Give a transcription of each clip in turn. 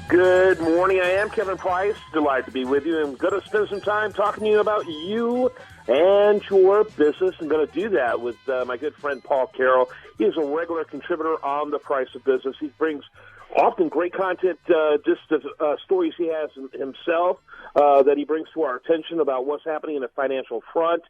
Good morning. I am Kevin Price. Delighted to be with you. I'm going to spend some time talking to you about you and your business. I'm going to do that with my good friend Paul Carroll. He is a regular contributor on The Price of Business. He brings often great content, just stories he has himself that he brings to our attention about what's happening in the financial front.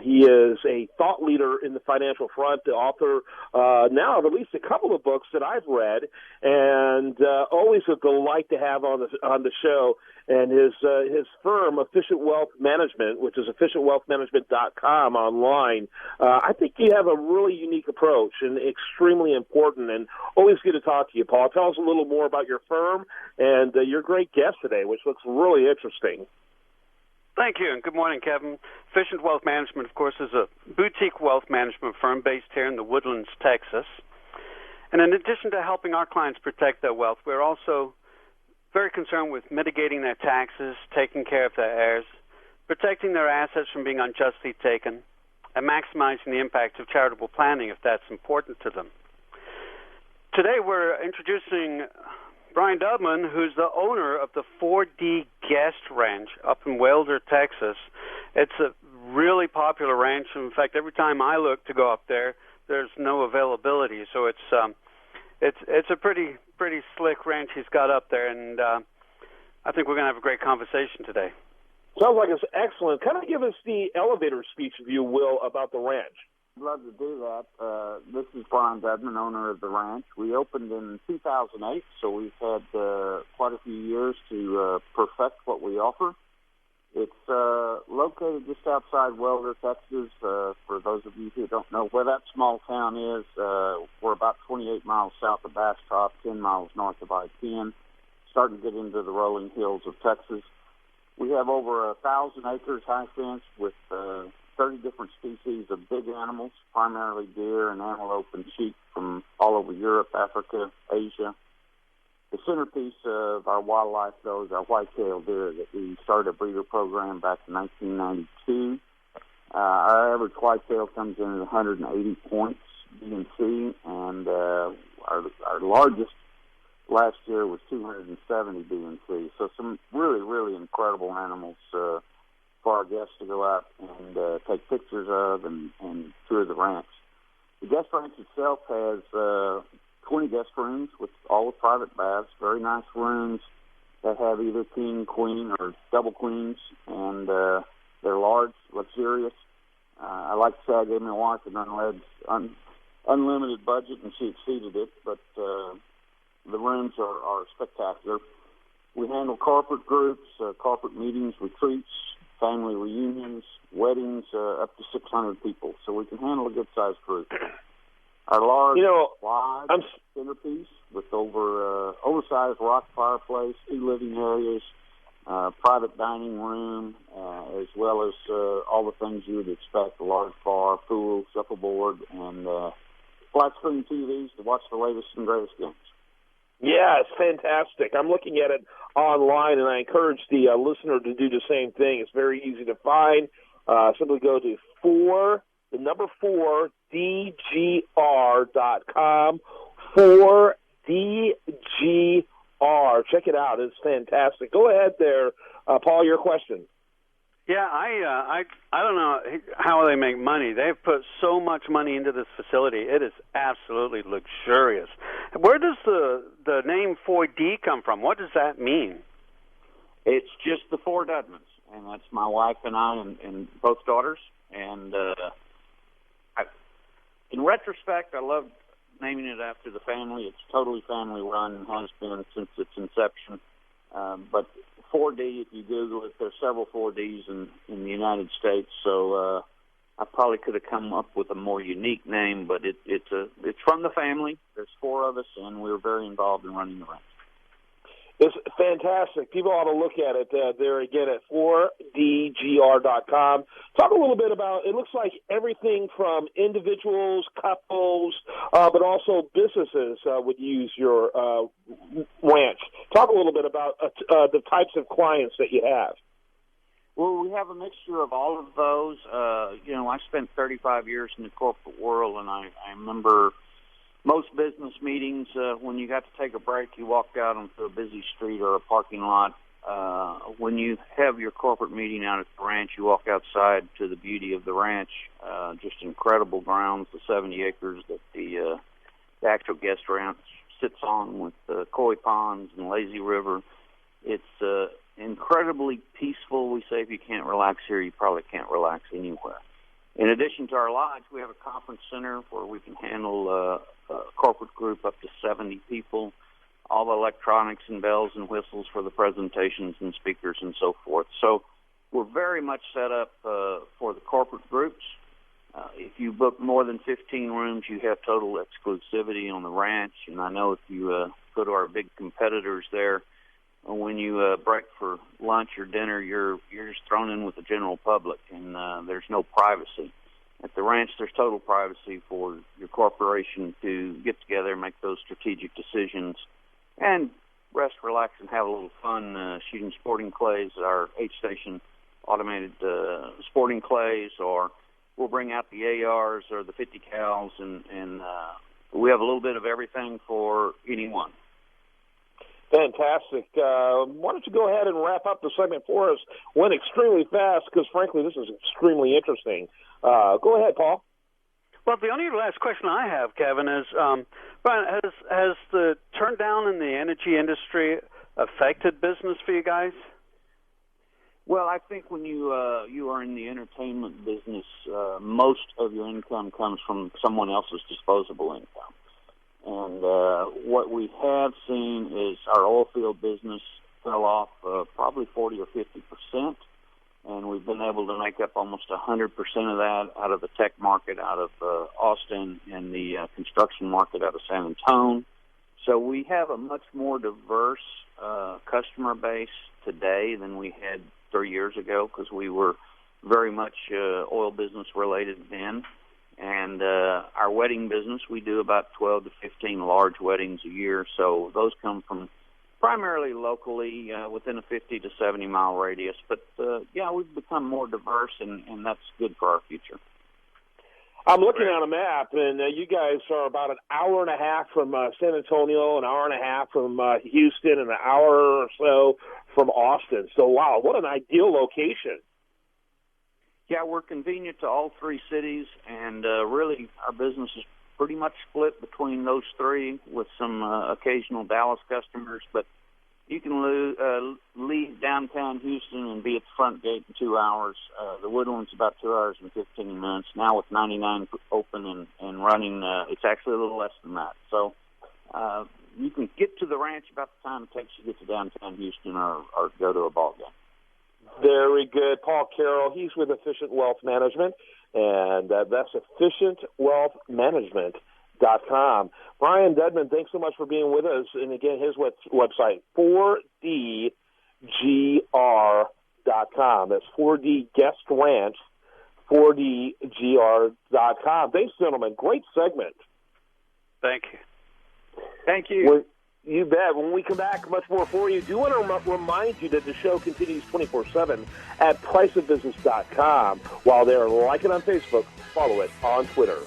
He is a thought leader in the financial front, the author now of at least a couple of books that I've read, and always a delight to have on the show. And his firm, Efficient Wealth Management, which is efficientwealthmanagement.com online, I think you have a really unique approach and extremely important, and always good to talk to you, Paul. Tell us a little more about your firm and your great guest today, which looks really interesting. Thank you, and good morning, Kevin. Efficient Wealth Management, of course, is a boutique wealth management firm based here in the Woodlands, Texas. And in addition to helping our clients protect their wealth, we're also very concerned with mitigating their taxes, taking care of their heirs, protecting their assets from being unjustly taken, and maximizing the impact of charitable planning if that's important to them. Today we're introducing Bryan Dudman, who's the owner of the 4D Guest Ranch up in Wilder, Texas. It's a really popular ranch. In fact, every time I look to go up there, there's no availability. So it's a pretty slick ranch he's got up there, and I think we're going to have a great conversation today. Sounds like it's excellent. Kind of give us the elevator speech, if you will, about the ranch. I'd love to do that. This is Bryan Dudman, owner of the ranch. We opened in 2008, so we've had quite a few years to perfect what we offer. It's located just outside Wilder, Texas. For those of you who don't know where that small town is, we're about 28 miles south of Bastrop, 10 miles north of I-10, starting to get into the rolling hills of Texas. We have over 1,000 acres high fenced with 30 different species of big animals, primarily deer and antelope and sheep from all over Europe, Africa, Asia. The centerpiece of our wildlife, though, is our white-tailed deer that we started a breeder program back in 1992. Our average whitetail comes in at 180 points B&C, and our largest last year was 270 B&C. So some really, really incredible animals for our guests to go out and take pictures of and tour the ranch. The guest ranch itself has 20 guest rooms with all with private baths, very nice rooms that have either king, queen, or double queens, and they're large, luxurious. I like to say I gave my wife an unlimited budget, and she exceeded it, but the rooms are spectacular. We handle corporate groups, corporate meetings, retreats, family reunions, weddings, up to 600 people, so we can handle a good-sized group. Our large, wide centerpiece with oversized rock fireplace, 2 living areas, private dining room, as well as all the things you would expect, a large bar, pool, shuffleboard, and flat-screen TVs to watch the latest and greatest games. Yeah, it's fantastic. I'm looking at it online, and I encourage the listener to do the same thing. It's very easy to find. Simply go to 4DGR.com, 4DGR. Check it out. It's fantastic. Go ahead there, Paul, your question. Yeah, I don't know how they make money. They've put so much money into this facility. It is absolutely luxurious. Where does the name 4D come from? What does that mean? It's just the 4 Dudmans, and that's my wife and I and both daughters. And in retrospect, I love naming it after the family. It's totally family-run and has been since its inception. But 4D, if you Google it, there's several 4Ds in the United States, so I probably could have come up with a more unique name, but it's from the family. There's 4 of us, and we're very involved in running the ranch. It's fantastic. People ought to look at it there again at 4DGR.com. Talk a little bit about, it looks like everything from individuals, couples, but also businesses would use your ranch. Talk a little bit about the types of clients that you have. Well, we have a mixture of all of those. I spent 35 years in the corporate world, and I remember most business meetings, when you got to take a break, you walked out onto a busy street or a parking lot. When you have your corporate meeting out at the ranch, you walk outside to the beauty of the ranch, just incredible grounds, the 70 acres that the actual guest ranch sits on with koi ponds and lazy river. It's incredibly peaceful. We say if you can't relax here, you probably can't relax anywhere. In addition to our lodge, we have a conference center where we can handle a corporate group up to 70 people, all the electronics and bells and whistles for the presentations and speakers and so forth. So we're very much set up for the corporate groups. If you book more than 15 rooms, you have total exclusivity on the ranch. And I know if you go to our big competitors there, when you break for lunch or dinner, you're just thrown in with the general public, and there's no privacy. At the ranch, there's total privacy for your corporation to get together, make those strategic decisions, and rest, relax, and have a little fun shooting sporting clays, our H-Station automated sporting clays, or we'll bring out the ARs or the 50 cals, and we have a little bit of everything for anyone. Fantastic. Why don't you go ahead and wrap up the segment for us? Went extremely fast because, frankly, this is extremely interesting. Go ahead, Paul. Well, the only last question I have, Kevin, is, Bryan, has the turn down in the energy industry affected business for you guys? Well, I think when you are in the entertainment business, most of your income comes from someone else's disposable income. And what we have seen is our oil field business fell off probably 40 or 50%, and we've been able to make up almost 100% of that out of the tech market, out of Austin, and the construction market out of San Antonio. So we have a much more diverse customer base today than we had 3 years ago, because we were very much oil business related then. And our wedding business, we do about 12 to 15 large weddings a year. So those come from primarily locally within a 50 to 70 mile radius. But, yeah, we've become more diverse, and that's good for our future. I'm looking on a map, and you guys are about an hour and a half from San Antonio, an hour and a half from Houston, and an hour or so from Austin. So, wow, what an ideal location. Yeah, we're convenient to all three cities, and really our business is pretty much split between those three with some occasional Dallas customers. But you can leave downtown Houston and be at the front gate in 2 hours. The Woodland's about 2 hours and 15 minutes. Now with 99 open and running, it's actually a little less than that. So you can get to the ranch about the time it takes to get to downtown Houston or go to a ball game. Very good. Paul Carroll, he's with Efficient Wealth Management, and that's efficientwealthmanagement.com. Bryan Dudman, thanks so much for being with us. And again, his website, 4DGR.com. That's 4D Guest Ranch, 4DGR.com. Thanks, gentlemen. Great segment. Thank you. Thank you. You bet. When we come back, much more for you. Do want to remind you that the show continues 24/7 at priceofbusiness.com. While there, like it on Facebook, follow it on Twitter.